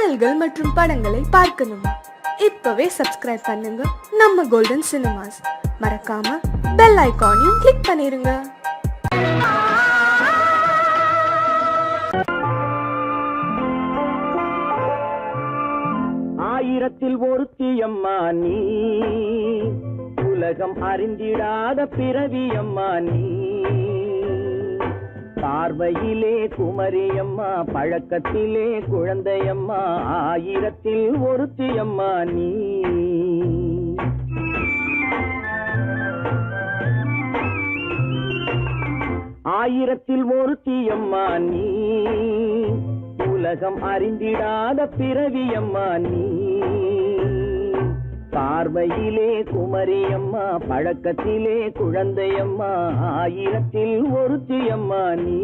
பாடல்கள் மற்றும் படங்களை பார்க்கணுமா? இப்பவே சப்ஸ்கிரைப் பண்ணுங்க நம்ம கோல்டன் சினிமாஸ். மறக்காம பெல் ஐகானையும் கிளிக் பண்ணிருங்க. ஆயிரத்தில் ஒருத்தியம்மா நீ, உலகம் அறிந்திடாத பிறவியம்மா நீ. பார்வையிலே குமரியம்மா, பழக்கத்திலே குழந்தையம்மா, ஆயிரத்தில் ஒருத்தியம்மா நீ. ஆயிரத்தில் ஒருத்தியம்மா நீ, உலகம் அறிந்திடாத பிறவியம்மா நீ. பார்வையிலே குமரியம்மா, பழக்கத்திலே குழந்தையம்மா, ஆயிரத்தில் ஒருத்தியம்மா நீ.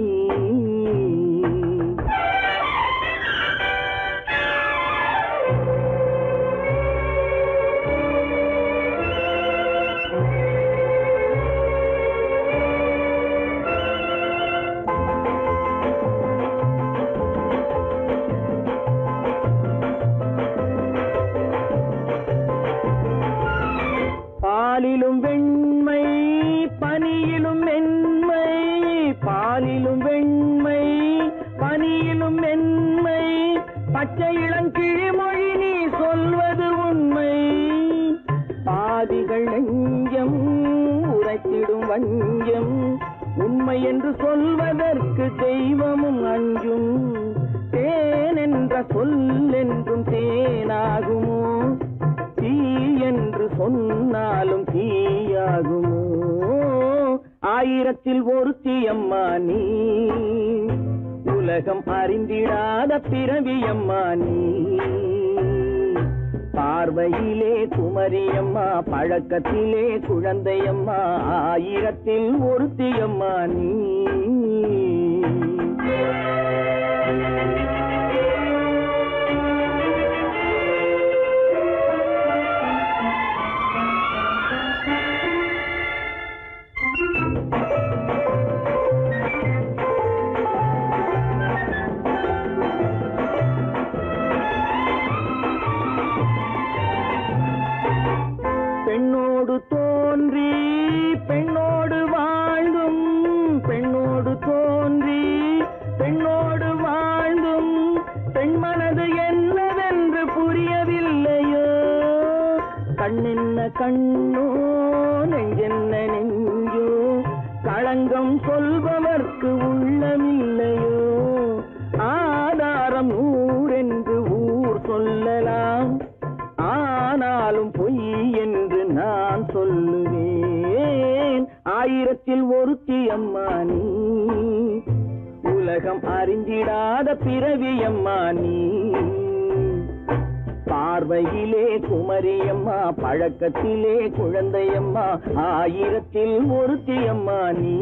பாலிலும் வெண்மை, பனியிலும் மென்மை, பாலிலும் வெண்மை, பனியிலும் மென்மை, பச்சை இளங்கிழிமொழி நீ சொல்வது உண்மை. பாதிகள் நெஞ்சம் உரைத்திடும் வஞ்சம், உண்மை என்று சொல்வதற்கு தெய்வமும் அஞ்சும். தேன் என்ற சொல் என்றும் தேனாகுமோ, தீ என்று சொன்னாலும் தீயாகுமோ. ஆயிரத்தில் ஒருத்தியம்மா நீ, உலகம் அறிந்திடாத பிறவியம்மா நீ. பார்வையிலே குமரியம்மா, பழக்கத்திலே குழந்தையம்மா, ஆயிரத்தில் ஒருத்தியம்மா நீ. பெண்ணோடு தோன்றி பெண்ணோடு வாழ்ந்தும், பெண்ணோடு தோன்றி பெண்ணோடு வாழ்ந்தும், பெண் மனது என்னவென்று புரியவில்லையோ. கண்ணென்ன கண்ணோ, நெஞ்சென்ன நெஞ்சோ, களங்கம் சொல்பவர்க்கு உள்ளமில்லையோ. ஆதாரம் ஊரென்று ஊர் சொல்லலாம், ஆனாலும் பொய் என்று நான் சொல்லுவேன். ஆயிரத்தில் ஒருத்தியம்மா நீ, உலகம் அறிந்திடாத பிறவியம்மா நீ. பார்வையிலே குமரியம்மா, பழக்கத்திலே குழந்தையம்மா, ஆயிரத்தில் ஒருத்தியம்மா நீ.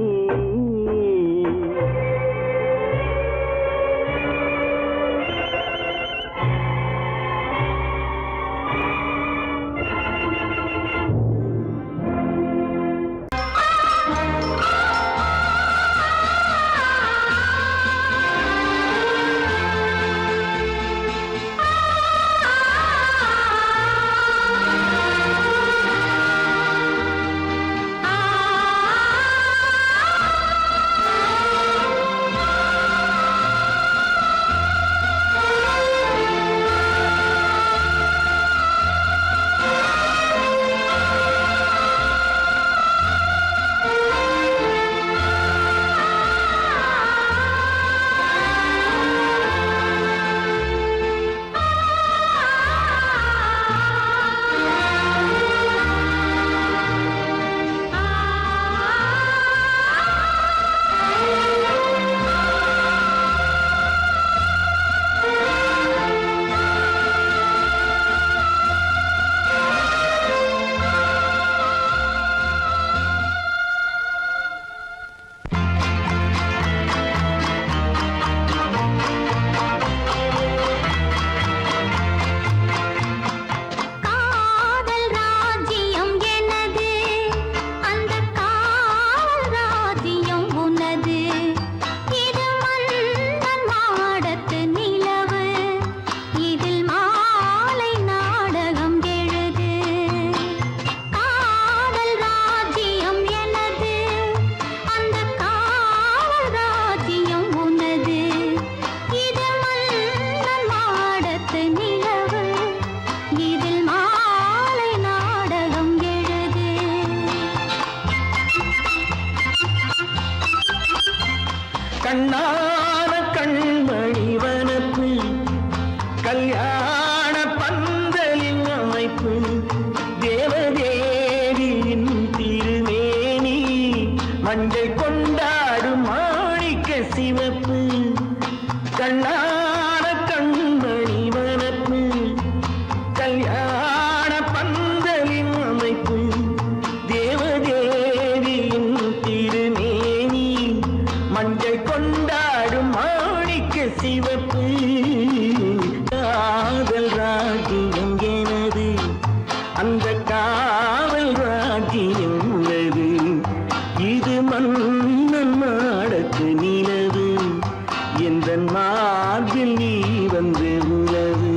வந்து உறவு.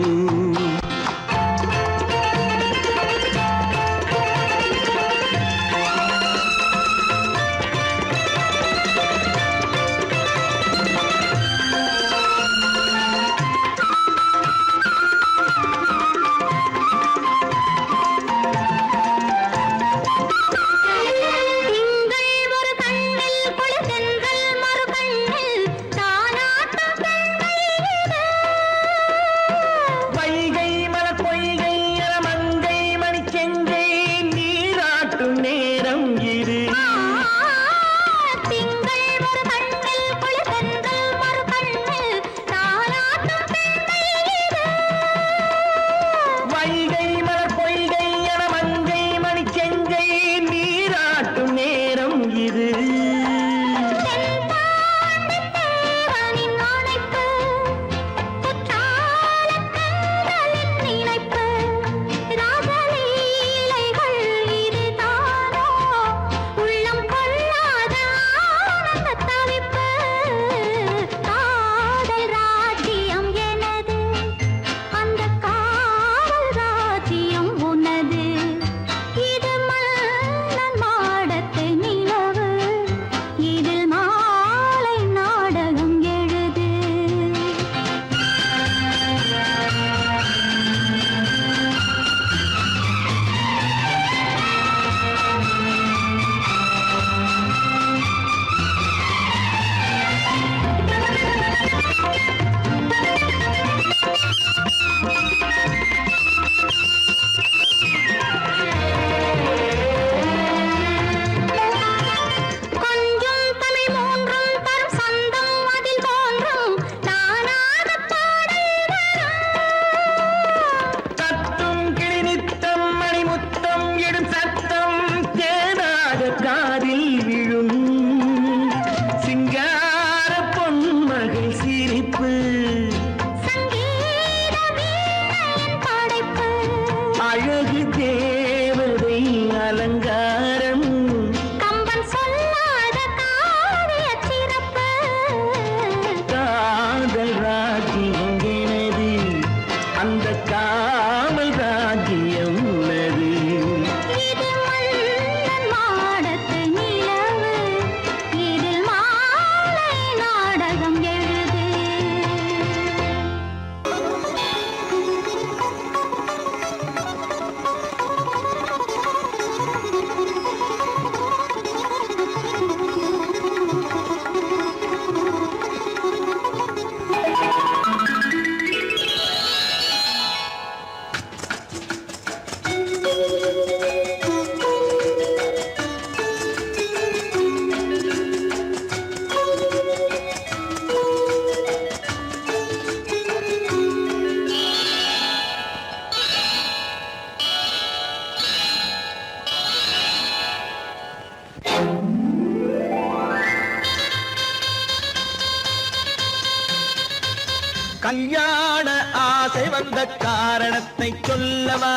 கல்யாண ஆசை வந்த காரணத்தை சொல்லவா?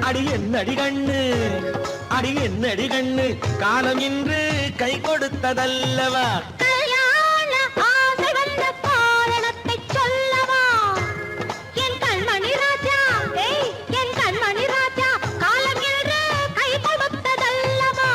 அடி என்னடி கண்ணு, அடி என்னடி கண்ணு, காலம் இன்று கை கொடுத்ததல்லவா? கல்யாண ஆசை வந்த காரணத்தை சொல்லவா? என் கண்மணி ராஜா, என் கண்மணி ராஜா, காலம் இன்று கை கொடுத்ததல்லவா?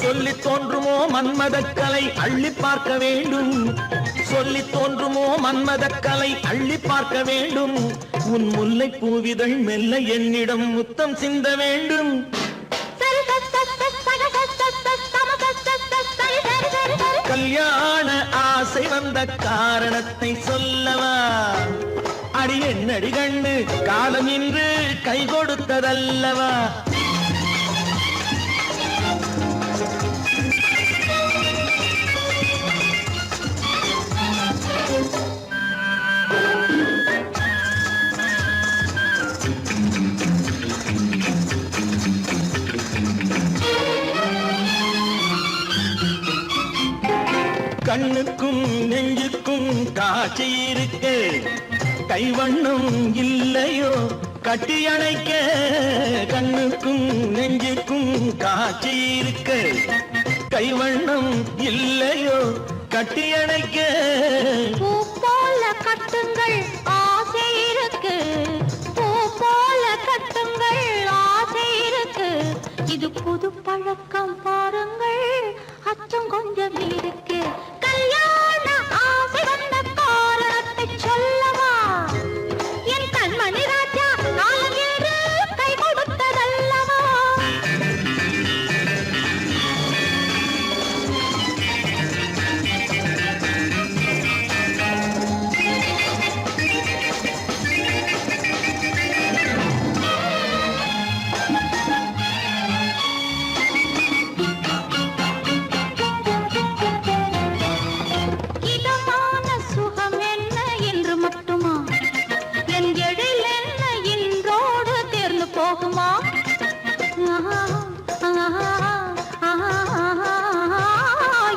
சொல்லி தோன்றுமோ மன்மதக்கலை அள்ளி பார்க்க வேண்டும், சொல்லி தோன்றுமோ மன்மதக்கலை அள்ளி பார்க்க வேண்டும். உன் முல்லை பூவிதழ் மெல்ல என்னிடம் முத்தம் சிந்த வேண்டும். கல்யாண ஆசை வந்த காரணத்தை சொல்லவா? அடி என்னடி கண்ணு காலம் இன்று கை கொடுத்ததல்லவா கண்ணுக்கும் நெஞ்சுக்கும் காட்சி இருக்கு கைவண்ணம் இல்லையோ கட்டி அணைக்க கண்ணுக்கும் நெஞ்சுக்கும் காட்சி இருக்கு கைவண்ணம் இல்லையோ கட்டி அணைக்க பூ போல கட்டுங்கள் ஆசை இருக்கு பூ போல கட்டுங்கள் ஆசை இருக்கு இது புது பழக்கம் பாருங்கள் அச்சம் கொஞ்சம் இருக்கு கல்யாண ஆசை வந்த காரணத்தை சொல்லவா என் கண்மணி ராஜா காலம் என்று கை கொடுத்ததல்லவா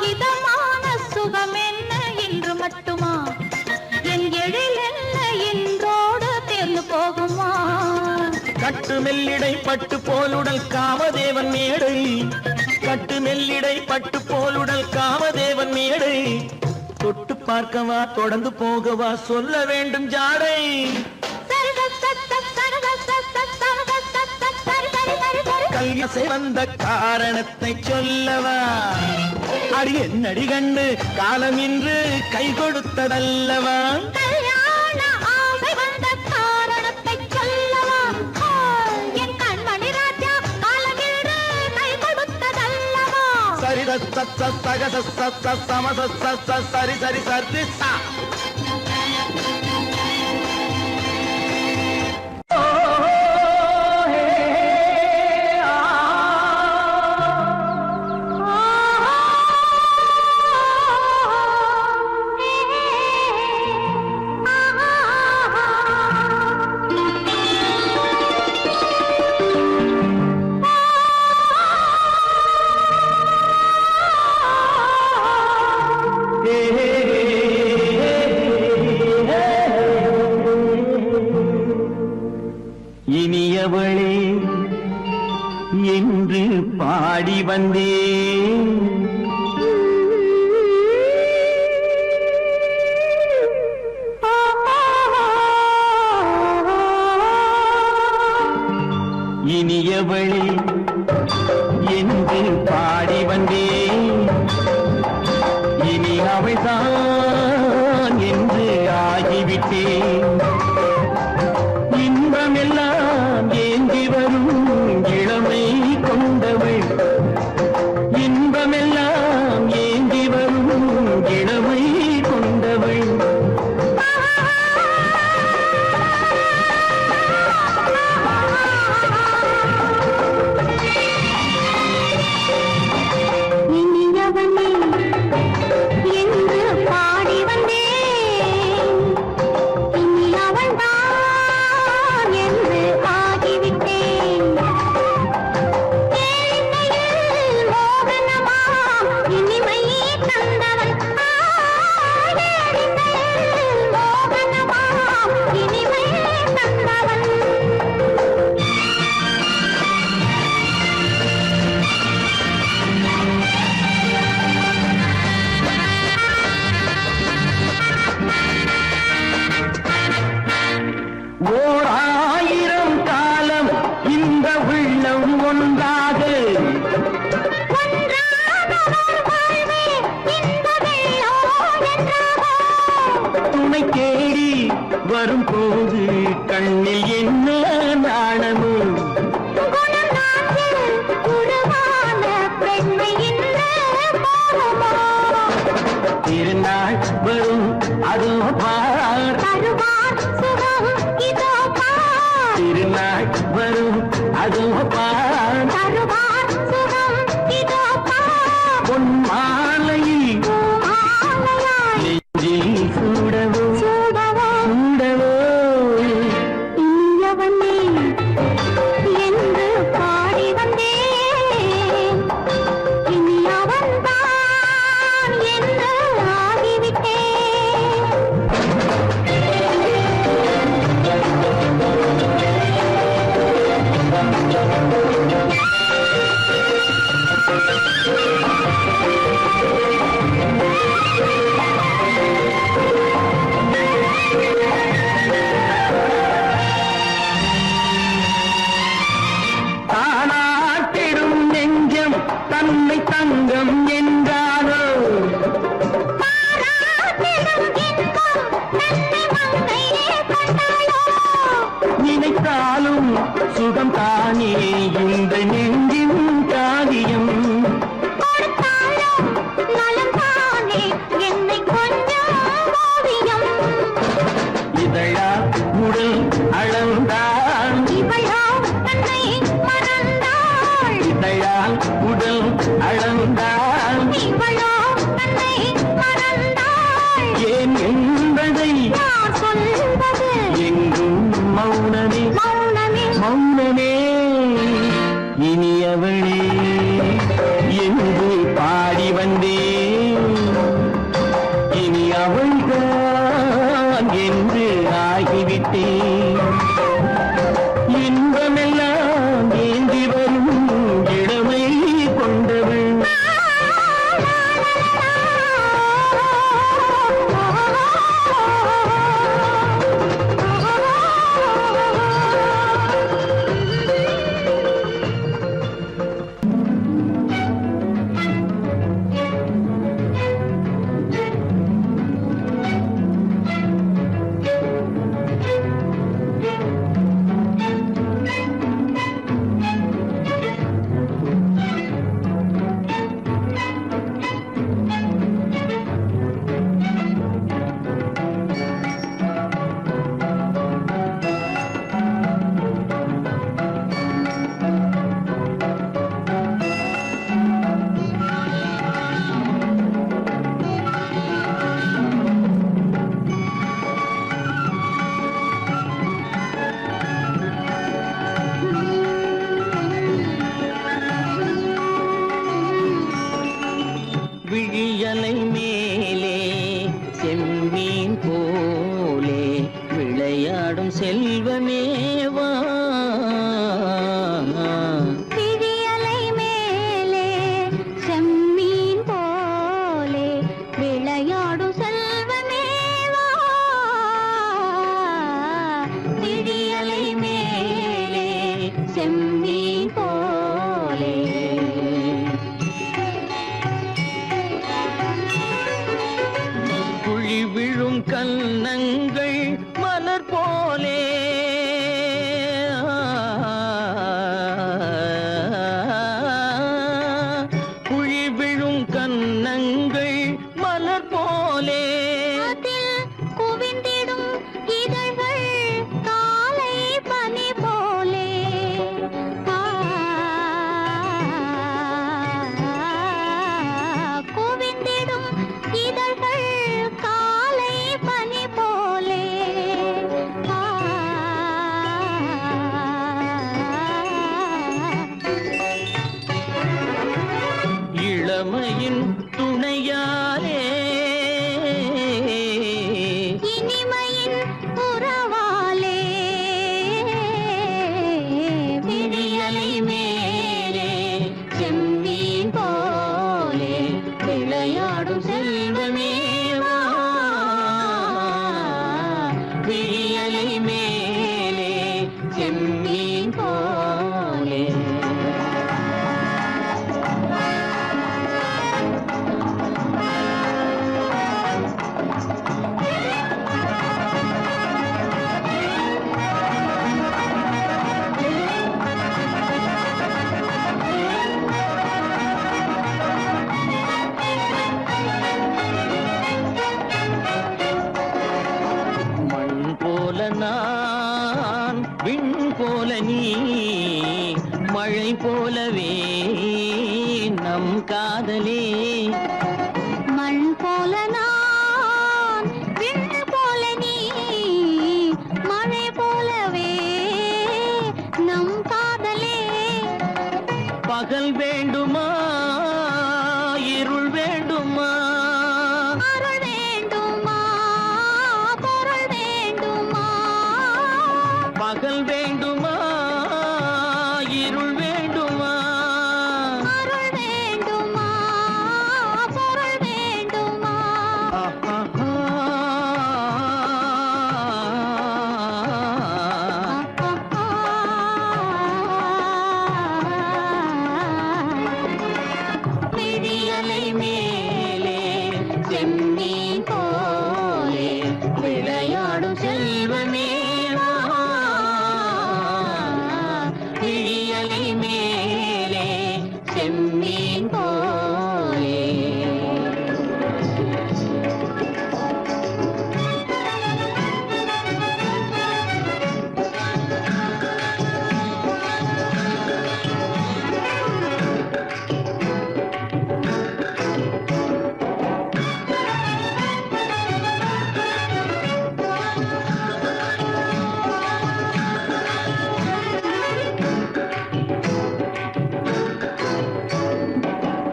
இதமான சுகம் என்ன என்று மட்டுமா என் எழில் என்ன என்றோடு தேர்ந்து போகுமா கட்டு மெல்லிடை பட்டு போலுடல் காமதேவன் மேடை கட்டு மெல்லிடை பட்டு போலுடல் காமதேவன் மேடை தொட்டு பார்க்கவா தொடர்ந்து போகவா சொல்ல வேண்டும் ஜாடை கல்யாசை வந்த காரணத்தை சொல்லவா அடி என்னடி கண்டு காலம் இன்று கை கொடுத்ததல்லவா கல்யாண ஆசை வந்த காரணத்தை சொல்லவா என் கண்மணி ராஜா காலம் என்று கை கொடுத்ததல்லவா சரி சக சமச சரி சரி சரி சா இனியவளே என்று பாடி வந்தேன் இனியவளே என்று பாடி வந்தேன் இனி அவள்தான் என்று ஆகிவிட்டேன் இன்பமெல்லாம் ஏந்தி வரும் இளமை கொண்டவள் இன்பமெல்லாம் ஏந்தி வரும் இளமை கொண்டவள் இனியவனே என்று பாடி வந்தேன் இனி அவள்தான் என்று ஆகிவிட்டேன் ஏழையில் மோகனமா இனிமை தந்தவன் ஏழையில் மோகனமா இனிமை தந்தவன் ஓர் ஆயிரம் காலம் இந்த உள்ளம் ஒன்றாக துணை தேடி வரும்போது கண்ணில் என்ன நாணமோ திருநாள் வரும் அதோ பார் தருவார் சுகம் நாள் வரும் அதோ பார் தருவார் சுகம் இதோ பார் பொன் மாலையில் மாலையாய் நெஞ்சில் சூடவோ சூடவோ சூடவோ இனியவனே என்று பாடி வந்தேன் இனி அவன்தான் என்று ஆகிவிட்டேன் தானாட்டிடும் நெஞ்சம் தன்னை தங்கம் என்றாரோ பாராட்டிடும் இன்பம் தன்னை மங்கையே கண்டாளோ நினைத்தாலும் சுகம் தானே இந்த நெஞ்சின் காரியம் கொடுத்தாலும் நலம் தானே என்னை கொஞ்சம் ஓவியம் இதழா உடல் அளந்தான் இவளோ தன்னை மறந்தாள் இதழால் உடல் அளந்தான் இவளோ தன்னை மறந்தாள் ஏன் என்பதை யார் சொல்வது எங்கும் மௌனமே மௌனமே மௌனமே இனியவளே என்று பாடி வந்தேன் இனி அவள்தான் என்று ஆகிவிட்டேன் இன்பமெல்லாம் ஏந்தி வரும் இளமை கொண்டவள் விழியலை மேலே செம்மீன் போலே விளையாடும் செல்வமேவா விழியலை மேலே செம்மீன் போலே விளையாடும் செல்வமேவா விழியலை மேலே செம்மீன் போலே குழி விழும் கன்னங்கள் மலர் போலே குழி விழும் கன்னங்கள் மலர் போலே அதில் குவிந்திடும் இதழ்கள் காலை பனி போலே நீ மழை போலவே நம் காதலே. மண் போல நான், விண் போல நீ, மழை போலவே நம் காதலே. பகல் வேண்டுமா இருள் வேண்டுமா, அருள் வேண்டுமா பொருள் வேண்டுமா, பகல் வேண்டுமா இருள் வேண்டுமா, அருள் வேண்டுமா பொருள் வேண்டுமா. விடியலை மேலே செம்மீன் போலே விளையாடும் செல்வமே வா. விடியலை மேலே செம்மீன் போலே.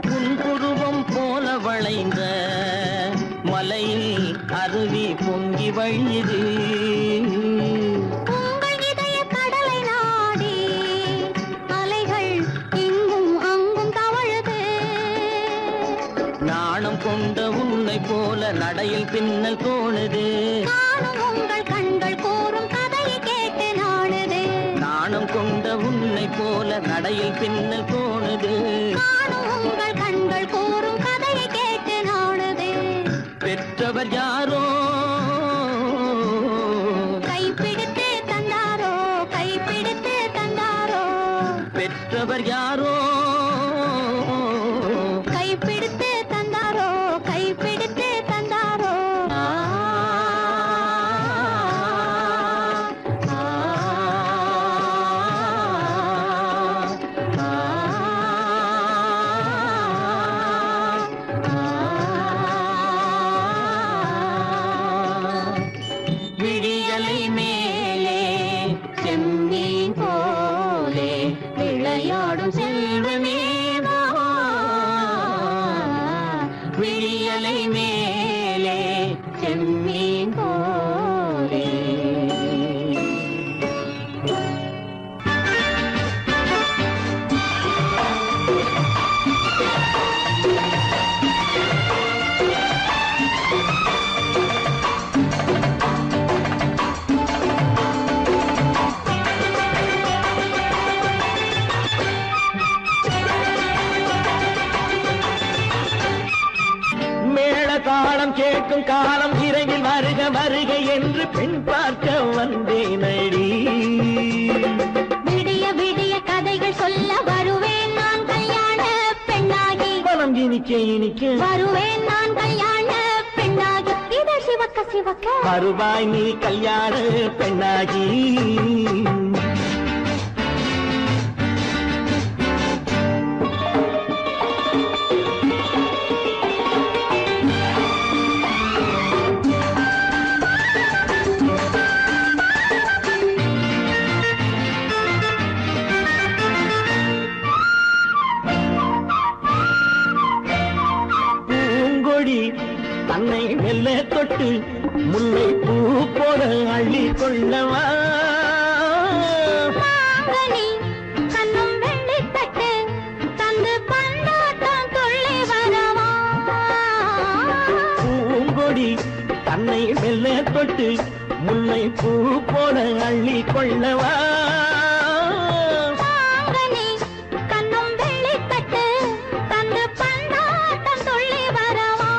புன்புருவம் போல வளைந்த மலையில் அருவி பொங்கி வழியுது. உங்கள் இதய கடலை நாடி அலைகள் இங்கும் அங்கும் தவழுது. நாணம் கொண்ட உன்னை போல நடையில் பின்னல் தோணுது. நானும் உங்கள் கண்கள் கூறும் கதையை கேட்டு நாடுது. நாணம் கொண்ட உன்னை போல நடையில் பின்னல் தோணுது. நானும் உங்கள் கண்கள் கூறும் கதையை கேட்டு நாடுது. பெற்றவர் யாரோ கைப்பிடித்து தந்தாரோ, கைப்பிடித்து தந்தாரோ, பெற்றவர் யாரோ கைப்பிடித்து தந்தாரோ, கைப்பிடித்து தந்தாரோ. ஆ, ஆ, விடியலை மேலே செம்மீன் போலே விளையாடும் செல்வமே வா. விடியலை மேலே செம்மீன் போலே. மேள தாளம் கேட்கும் காலம் விரைவில் வருக வருக என்று பெண் பார்க்க வந்தேனடி. விடிய விடிய கதைகள் சொல்ல வருவேன் நான் கல்யாண பெண்ணாகி. மனம் இனிக்க இனிக்க வருவேன் நான் கல்யாண பெண்ணாகி. இத சிவக்க சிவக்க வருவாய் நீ கல்யாண பெண்ணாகி. பூங்கொடி தன்னை மெல்ல தொட்டு முல்லை பூ போல அள்ளி கொள்ளவா. மாங்கனி கண்ணும் வெள்ளித்தட்டு தந்து பந்தாட்டம் துள்ளி வரவா. பூங்கொடி தன்னை மெல்ல தொட்டு முல்லை பூ போல அள்ளி கொள்ளவா. மாங்கனி கண்ணும் வெள்ளித்தட்டு தந்து பந்தாட்டம் துள்ளி வரவா.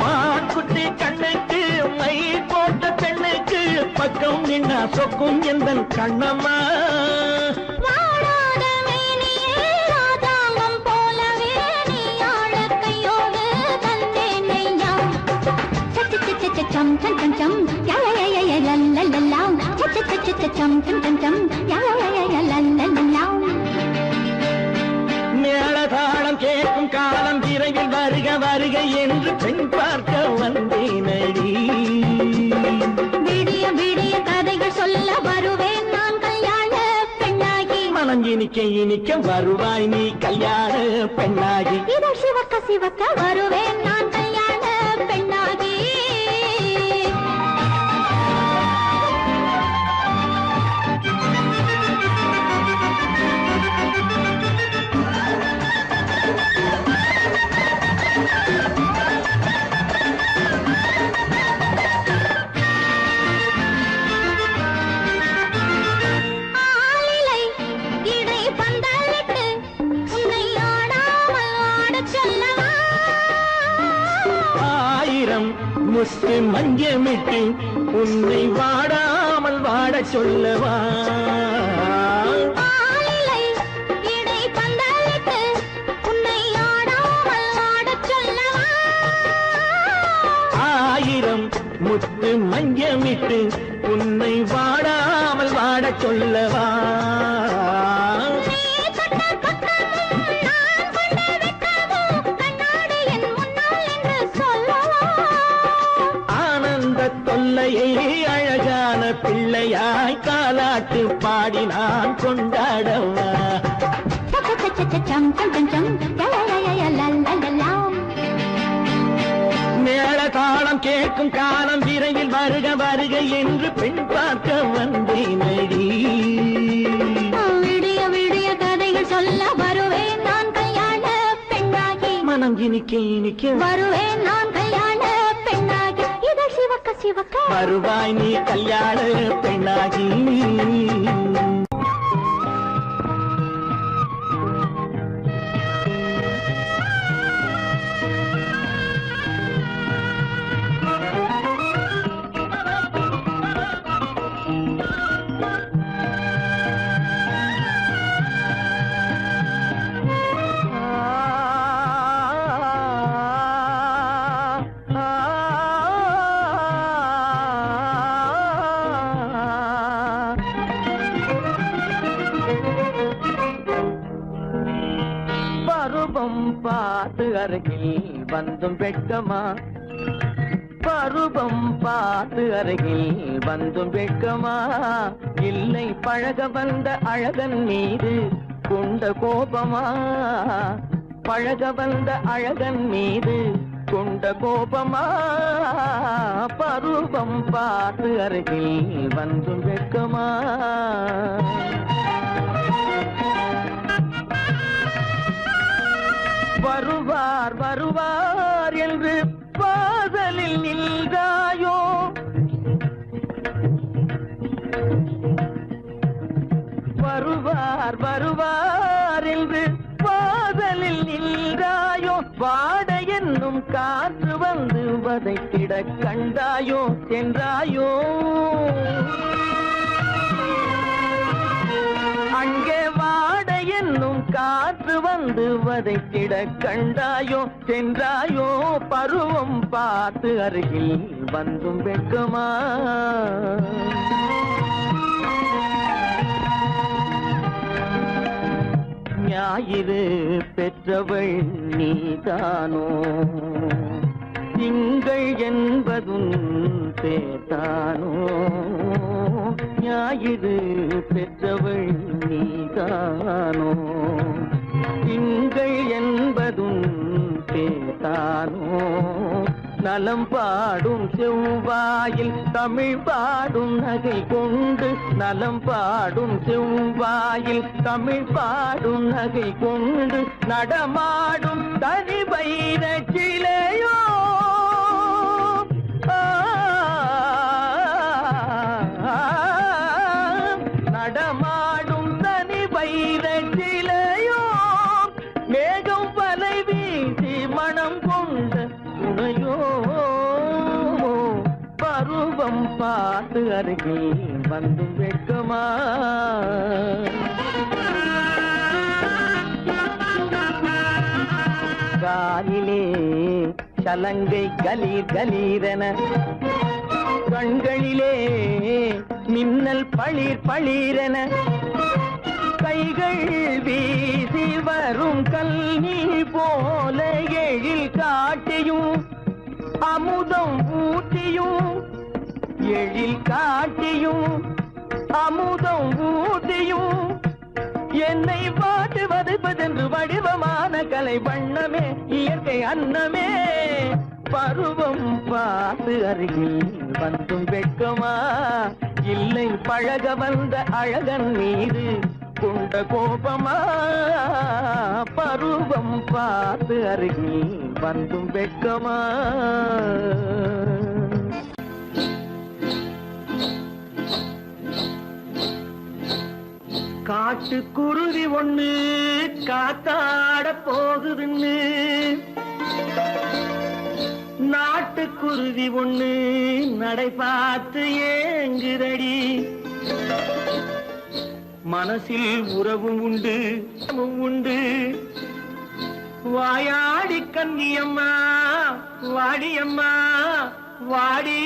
மாக்குட்டி கண்ணுக்கு மை போட்ட பெண்ணுக்கு பக்கம் நின்னா சொக்கும் எந்தன் கண்ணம்மா. வாழாத மேனியே ராஜாங்கம் போலவே நீ ஆள கையோடு தந்தேன் நெய்யா. சச்ச சச்ச சச்சம் சம் சம் சம் யா யா யா யா லல்லல்லா. சச்ச சச்ச சச்சம் சம் சம் சம் யா யா யா யா லா லா லா லா. மேளதாளம் கேட்கும் காலம் விரைவில் வருக வருக என்று பெண் பார்க்க வந்தேனடி. விடிய விடிய கதைகள் சொல்ல வருவேன் நான் கல்யாண பெண்ணாகி. மனம் இனிக்க இனிக்க வருவாய் நீ கல்யாண பெண்ணாகி. இதழ் சிவக்க சிவக்க வருவேன் நான் கல்யாண பெண்ணாகி. ஆலிலை இடை பந்தலிட்டு உன்னை ஆடாமல் ஆடச் சொல்லவா. ஆயிரம் முத்து மஞ்சமிட்டு உன்னை வாடாமல் வாடச் சொல்லவா. ஆலிலை இடை பந்தலிட்டு உன்னை ஆடாமல் ஆடச் சொல்லவா. ஆயிரம் முத்து மஞ்சமிட்டு உன்னை வாடாமல் வாடச் சொல்லவா. நீ தொட்ட பக்கமும் நான் கொண்ட வெட்கமும் கண்ணாடி என் முன்னால் என்று சொல்லவா. ஆனந்த தொல்லையை அழகான பிள்ளையாய் காலாட்டு பாடி நான் கொண்டாடவா. சம் சம் சம் சம் யா யா யா யா லா லா லா லா. மேளதாளம் கேட்கும் காலம் விரைவில் வருக வருக என்று பெண் பார்க்க வந்தேனடி. விடிய விடிய கதைகள் சொல்ல வருவேன் நான் கல்யாண பெண்ணாகி. மனம் இனிக்க இனிக்க வருவேன் நான் கல்யாண பெண்ணாகி. இதழ் சிவக்க சிவக்க வருவாய் நீ கல்யாண பெண்ணாகி. பருவம் பார்த்து அருகில் வந்தும் வெட்கமா. பருவம் பார்த்து அருகில் வந்தும் வெட்கமா. இல்லை பழக வந்த அழகன் மீது கொண்ட கோபமா. பழக வந்த அழகன் மீது கொண்ட கோபமா. பருவம் பார்த்து அருகில் வந்தும் வெட்கமா. வருவார் வருவார் என்று வாசலில் நின்றாயோ. வருவார் வருவார் என்று வாசலில் நின்றாயோ. வாட என்னும் காற்று வந்து வதைத்திட கண்டாயோ சென்றாயோ. அங்கே வாட என்னும் காற்று வந்து வதைத்திட கண்டாயோ சென்றாயோ. பருவம் பார்த்து அருகில் வந்தும் வெட்கமா. ஞாயிறு பெற்றவள் நீதானோ. திங்கள் என்பதும் பேத்தானோ. ஞாயிறு பெற்றவள் நீதானோ. திங்கள் என்பதும் பேத்தானோ. நலம் பாடும் செவ்வாயில் தமிழ் பாடும் நகை கொண்டு. நலம் பாடும் செவ்வாயில் தமிழ் பாடும் நகை கொண்டு. நடமாடும் தனி வைர சிலையோ. நடமாடும் தனி வைர சிலையோ. மேகம் வலை வீசி மனம் கொண்ட துணையோ. பருவம் பார்த்து அருகில் வந்து வெட்கமா. காலிலே சலங்கை கலீர் கலீரென. கண்களிலே மின்னல் பளிர் பளிரென கைகள் வீசி வரும் கல்நீர் போல எழில் காட்டியும் அமுதம் ஊட்டியும் எழில் காட்டியும் அமுதம் ஊட்டியும் என்னை பாட்டு வதைப்பதென்று வடிவமான கலை வண்ணமே இயற்கை அன்னமே பருவம் பார்த்து அருகில் வந்தும் வெட்கமா இல்லை பழக வந்த அழகன் மீது கொண்ட கோபமா பருவம் பார்த்து அருகில் வந்தும் வெட்கமா காட்டுக்குருவி ஒண்ணு காத்தாட போகுதுன்னு நாட்டுக்குருவி ஒண்ணு நடை பார்த்து ஏங்குதடி மனசில் உறவும் உண்டு உண்டு வாயாடி கன்னியம்மா வாடியம்மா வாடி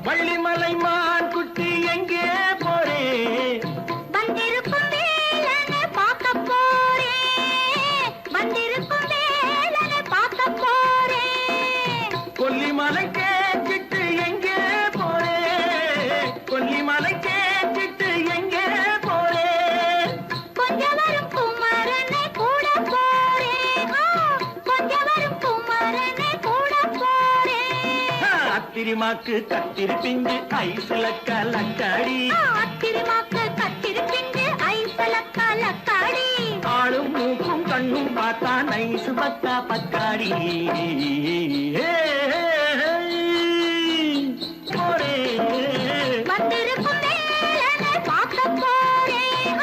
வள்ளிமலை மான் குட்டி எங்கே போறே வந்திருக்கும் வேலனை பார்க்க போறேன் வந்திருக்கும் வேலனை பார்க்க போறேன் கொல்லிமலை கேட்டுட்டு எங்கே போறே கொல்லிமலை கேட்டுட்டு எங்கே போறே கொஞ்சம் வரும் குமாரனை கூட போறேன் கொஞ்சம் வரும் குமாரனை கூட போறேன் அத்திரிமாக்கு கத்திரி பிஞ்சு ஐசுல கலக்காடி அத்திரிமாக்கு கத்திரி பிஞ்சு ஐசல கலக்காடி ஆளும் மூக்கும் கண்ணும் பார்த்தா நைசு பக்கா பக்காடி போரே வந்திருக்கும் வேலனை பார்க்க போறேன்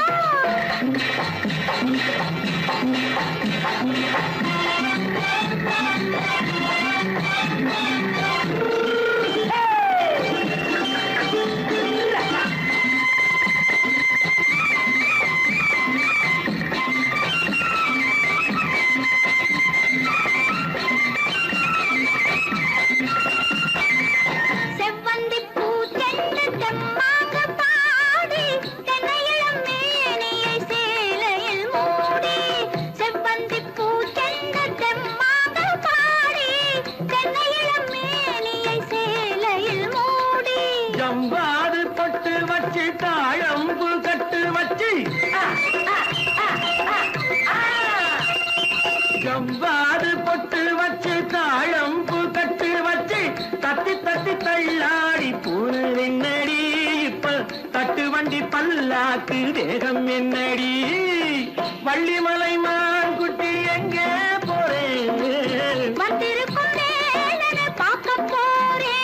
செவ்வந்தி பூ செண்டு தெம்மாக பாடி தென்னையிளம் மேனியை சேலையில் மூடி செவ்வந்தி பூ செண்டு தெம்மாக பாடி தென்னையிளம் மேனியை சேலையில் மூடி ஜம்பாது பட்டு வச்சு தாழம்பு கட்டு வச்சு ஜம்பாது பொட்டு வச்சு தாழம்பு கட்டு வச்சு தட்டி தட்டி தள்ளாடி பூரு என்னடி இப்ப தட்டு வண்டி பல்லாக்கு வேகம் என்னடி வள்ளிமலை மான் குட்டி எங்கே போறேன் வந்திருக்கும் வேலனை பார்க்க போறேன்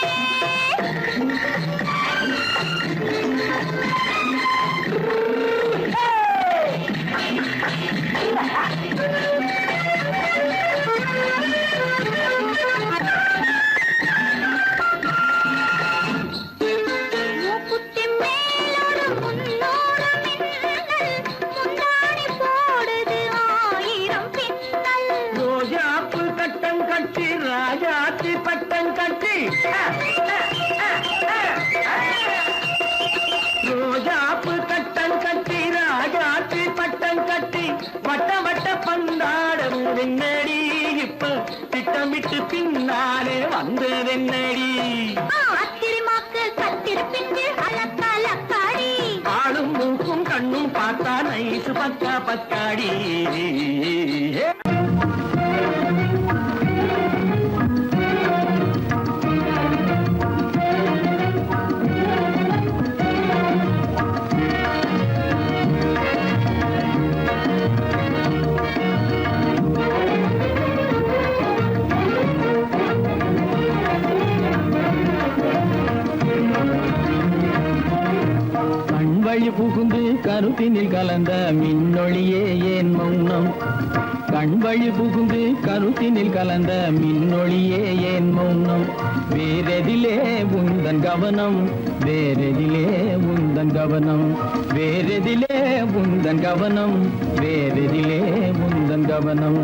மூக்குத்தி மேலோடு முன்னோடு மின்னல் முந்தாணி போடுது ஆயிரம் பின்னல் ரோஜாப்பு கட்டம் கட்டி ராஜாத்தி பட்டம் கட்டி ரோஜாப்பு கட்டம் கட்டி ராஜாத்தி பட்டம் கட்டி வட்ட வட்ட பந்தாடம் என்னடி இப்ப திட்டமிட்டு பின்னாலே வந்ததென்னடி அத்திரிமாக்கு கத்திரி பிஞ்சு அலக்காடி ஆளும் மூக்கும் கண்ணும் பார்த்தா நைசு பக்கா பக்காடி கண்வழி புகுந்து கருத்தினில் கலந்த மின்னொளியே ஏன் மௌனம் கண்வழி புகுந்து கருத்தினில் கலந்த மின்னொளியே ஏன் மௌனம் வேறெதிலே உந்தன் கவனம் வேறெதிலே உந்தன் கவனம் வேறெதிலே உந்தன் கவனம் வேறெதிலே உந்தன் கவனம்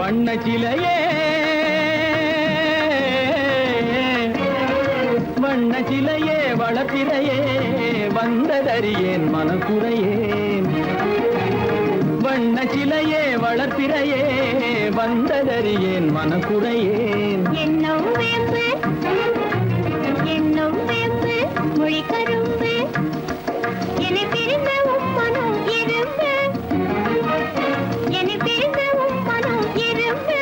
வண்ண சிலையே வண்ண சிலையே வளர்த்திரையே வந்ததறியேன் மனக்குறையேன் வண்ண சிலையே வளர்த்திரையே வந்ததறியேன் மனக்குறையேன் என்னும் வேம்பு என்னும் வேம்பு மொழி கரும்பு என்னை பிரிந்த உம்மனும் எறும்பு என்னை பிரிந்த உம்மனும் எறும்பு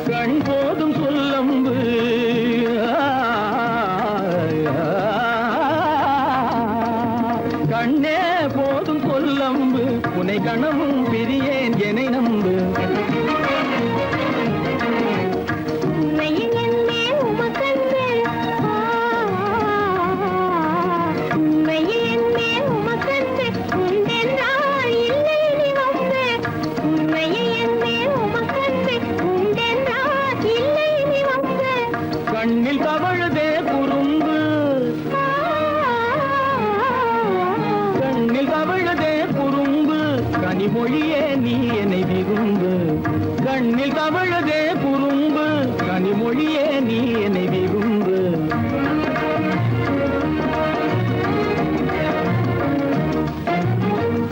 கண் போதும் சொல்லம்பு கண்ணே போதும் சொல்லம்பு உனை கணமும் பிரியேன் என்னை நம்பு உண்மையில் என்னே உமக்கன்று உண்மையில் என்னே உமக்கன்று உண்டென்றால் இல்லை நீ வம்பு உண்மையில் என்னே உமக்கன்று உண்டென்றால் இல்லை நீ வம்பு கண்ணில் தவழுதே குறும்பு கண்ணில் தவழுதே குறும்பு கனிமொழியே நீ என்னை விரும்பு கண்ணில் தவழுதே குறும்பு கனிமொழியே நீ என்னை விரும்பு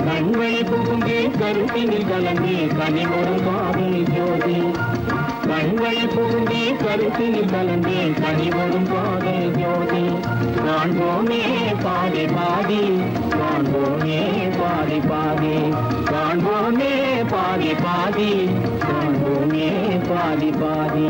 கண்வழி புகுந்தே கருத்தினில் கலந்தே கனிமொரு காதல் ஜோதி கண்வழி புகுந்தே கருத்தினில் கலந்தே கனிமொரும் காதல் ஜோதி காண்போமே பாதி பாதி காண்போமே பாதி பாதி காண்போமே பாதி பாதி காண்போமே பாதி பாதி